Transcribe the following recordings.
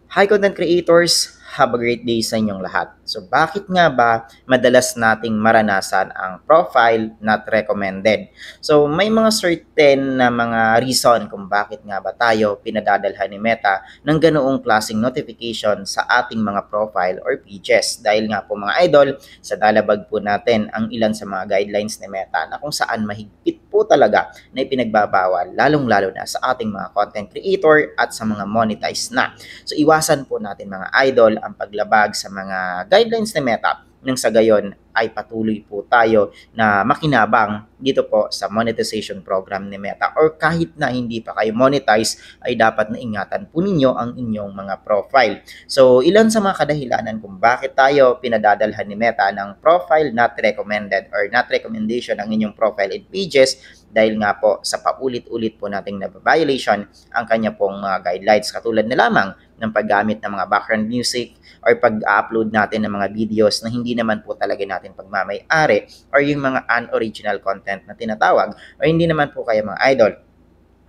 Hi content creators! Have a great day sa inyong lahat. So bakit nga ba madalas nating maranasan ang profile not recommended? So may mga certain na mga reason kung bakit nga ba tayo pinadadalhan ni Meta ng ganoong klaseng notification sa ating mga profile or pages. Dahil nga po mga idol, sa dalabag po natin ang ilan sa mga guidelines ni Meta na kung saan mahigpit po talaga na ipinagbabawal lalong-lalo na sa ating mga content creator at sa mga monetized na. So iwasan po natin mga idol ang paglabag sa mga guidelines ni Meta nang sa gayon ay patuloy po tayo na makinabang dito po sa monetization program ni Meta or kahit na hindi pa kayo monetize ay dapat na ingatan po ninyo ang inyong mga profile. So ilan sa mga kadahilanan kung bakit tayo pinadadalhan ni Meta ng profile not recommended or not recommendation ng inyong profile and pages dahil nga po sa paulit-ulit po nating na-violation ang kanya pong mga guidelines katulad na lamang ng paggamit ng mga background music or pag-upload natin ng mga videos na hindi naman po talaga natin pagmamay-ari or yung mga unoriginal content na tinatawag or hindi naman po kaya mga idol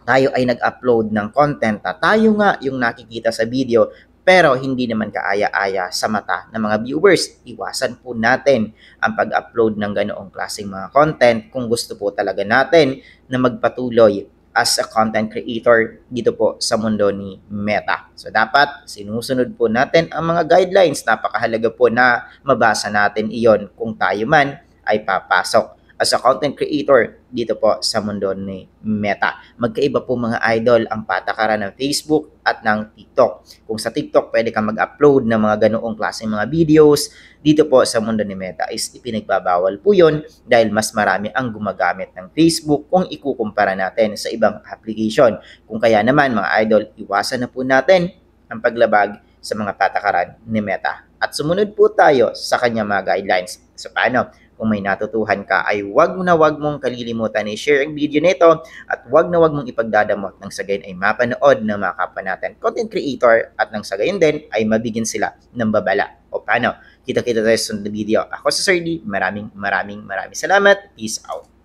tayo ay nag-upload ng content na tayo nga yung nakikita sa video pero hindi naman kaaya-aya sa mata ng mga viewers. Iwasan po natin ang pag-upload ng ganoong klaseng mga content kung gusto po talaga natin na magpatuloy as a content creator dito po sa mundo ni Meta. So dapat sinusunod po natin ang mga guidelines. Napakahalaga po na mabasa natin iyon kung tayo man ay papasok as a content creator dito po sa mundo ni Meta. Magkaiba po mga idol ang patakaran ng Facebook at ng TikTok. Kung sa TikTok pwede kang mag-upload ng mga ganoong klaseng mga videos, dito po sa mundo ni Meta is ipinagbabawal po yun dahil mas marami ang gumagamit ng Facebook kung ikukumpara natin sa ibang application. Kung kaya naman mga idol, iwasan na po natin ang paglabag sa mga patakaran ni Meta. At sumunod po tayo sa kanyang mga guidelines. So paano? Kung may natutuhan ka ay wag mong kalilimutan i-share ang video nito at wag mong ipagdadamot nang sa gayon ay mapanood ng mga kapwa natin content creator at nang sa gayon din ay mabigyan sila ng babala. O paano? Kita-kita tayo sa video. Ako si Sir D. Maraming salamat. Peace out.